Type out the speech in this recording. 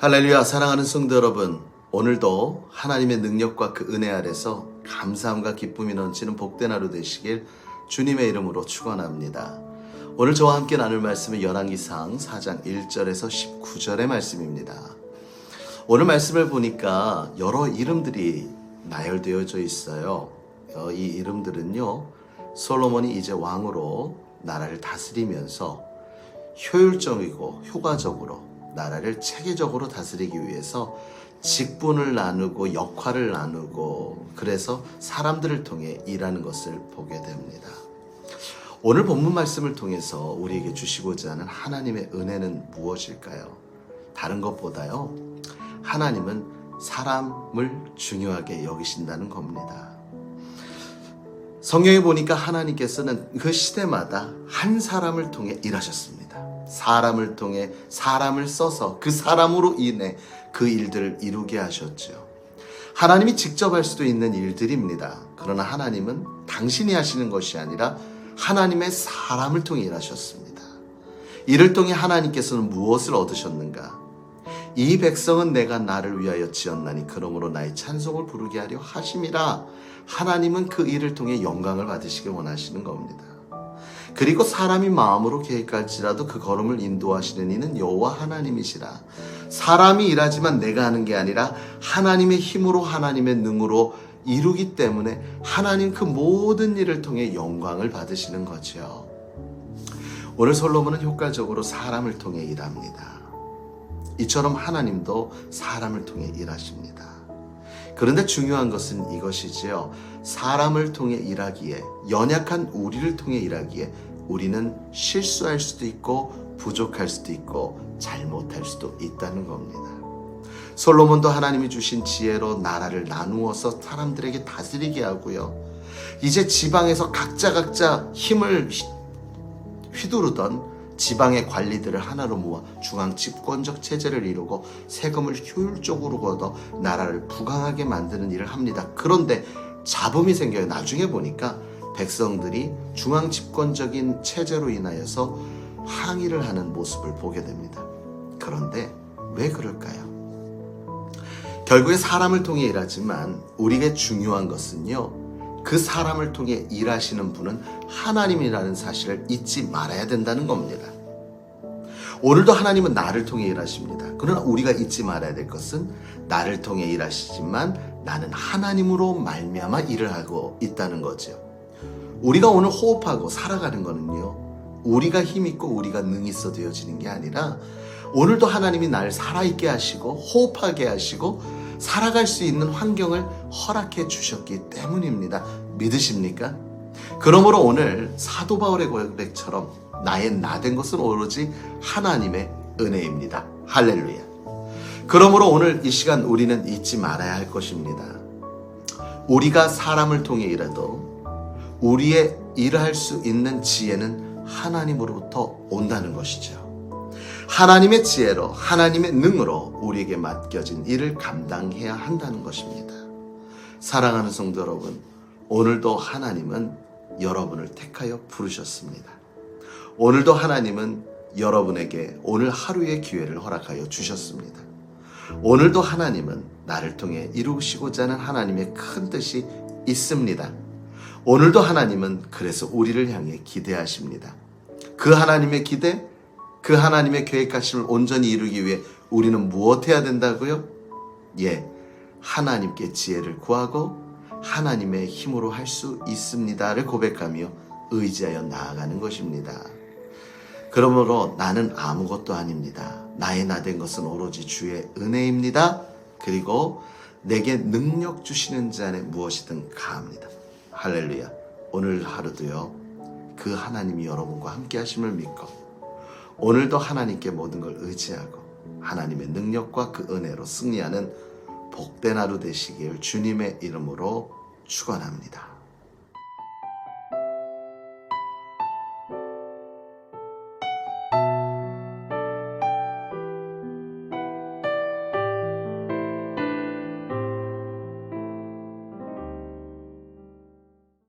할렐루야. 사랑하는 성도 여러분, 오늘도 하나님의 능력과 그 은혜 아래서 감사함과 기쁨이 넘치는 복된 하루 되시길 주님의 이름으로 축원합니다. 오늘 저와 함께 나눌 말씀은 열왕기상 4장 1절에서 19절의 말씀입니다. 오늘 말씀을 보니까 여러 이름들이 나열되어져 있어요. 이 이름들은요, 솔로몬이 이제 왕으로 나라를 다스리면서 효율적이고 효과적으로 나라를 체계적으로 다스리기 위해서 직분을 나누고 역할을 나누고, 그래서 사람들을 통해 일하는 것을 보게 됩니다. 오늘 본문 말씀을 통해서 우리에게 주시고자 하는 하나님의 은혜는 무엇일까요? 다른 것보다요, 하나님은 사람을 중요하게 여기신다는 겁니다. 성경에 보니까 하나님께서는 그 시대마다 한 사람을 통해 일하셨습니다. 사람을 통해 사람을 써서 그 사람으로 인해 그 일들을 이루게 하셨죠. 하나님이 직접 할 수도 있는 일들입니다. 그러나 하나님은 당신이 하시는 것이 아니라 하나님의 사람을 통해 일하셨습니다. 이를 통해 하나님께서는 무엇을 얻으셨는가? 이 백성은 내가 나를 위하여 지었나니 그러므로 나의 찬송을 부르게 하려 하심이라. 하나님은 그 일을 통해 영광을 받으시길 원하시는 겁니다. 그리고 사람이 마음으로 계획할지라도 그 걸음을 인도하시는 이는 여호와 하나님이시라. 사람이 일하지만 내가 하는 게 아니라 하나님의 힘으로 하나님의 능으로 이루기 때문에 하나님 그 모든 일을 통해 영광을 받으시는 거죠. 오늘 솔로몬은 효과적으로 사람을 통해 일합니다. 이처럼 하나님도 사람을 통해 일하십니다. 그런데 중요한 것은 이것이지요. 사람을 통해 일하기에, 연약한 우리를 통해 일하기에 우리는 실수할 수도 있고 부족할 수도 있고 잘못할 수도 있다는 겁니다. 솔로몬도 하나님이 주신 지혜로 나라를 나누어서 사람들에게 다스리게 하고요, 이제 지방에서 각자 힘을 휘두르던 지방의 관리들을 하나로 모아 중앙 집권적 체제를 이루고 세금을 효율적으로 걷어 나라를 부강하게 만드는 일을 합니다. 그런데 잡음이 생겨요. 나중에 보니까 백성들이 중앙 집권적인 체제로 인하여서 항의를 하는 모습을 보게 됩니다. 그런데 왜 그럴까요? 결국에 사람을 통해 일하지만 우리에게 중요한 것은요, 그 사람을 통해 일하시는 분은 하나님이라는 사실을 잊지 말아야 된다는 겁니다. 오늘도 하나님은 나를 통해 일하십니다. 그러나 우리가 잊지 말아야 될 것은 나를 통해 일하시지만 나는 하나님으로 말미암아 일을 하고 있다는 거죠. 우리가 오늘 호흡하고 살아가는 거는요, 우리가 힘있고 우리가 능이 있어 되어지는 게 아니라 오늘도 하나님이 나를 살아있게 하시고 호흡하게 하시고 살아갈 수 있는 환경을 허락해 주셨기 때문입니다. 믿으십니까? 그러므로 오늘 사도 바울의 고백처럼 나의 나 된 것은 오로지 하나님의 은혜입니다. 할렐루야. 그러므로 오늘 이 시간 우리는 잊지 말아야 할 것입니다. 우리가 사람을 통해 일해도 우리의 일할 수 있는 지혜는 하나님으로부터 온다는 것이죠. 하나님의 지혜로, 하나님의 능으로 우리에게 맡겨진 일을 감당해야 한다는 것입니다. 사랑하는 성도 여러분, 오늘도 하나님은 여러분을 택하여 부르셨습니다. 오늘도 하나님은 여러분에게 오늘 하루의 기회를 허락하여 주셨습니다. 오늘도 하나님은 나를 통해 이루시고자 하는 하나님의 큰 뜻이 있습니다. 오늘도 하나님은 그래서 우리를 향해 기대하십니다. 그 하나님의 기대, 그 하나님의 계획하심을 온전히 이루기 위해 우리는 무엇 해야 된다고요? 하나님께 지혜를 구하고 하나님의 힘으로 할 수 있습니다를 고백하며 의지하여 나아가는 것입니다. 그러므로 나는 아무것도 아닙니다. 나의 나 된 것은 오로지 주의 은혜입니다. 그리고 내게 능력 주시는 자 안에 무엇이든 가합니다. 할렐루야. 오늘 하루도요, 그 하나님이 여러분과 함께 하심을 믿고 오늘도 하나님께 모든 걸 의지하고 하나님의 능력과 그 은혜로 승리하는 복된 하루 되시길 주님의 이름으로 축원합니다.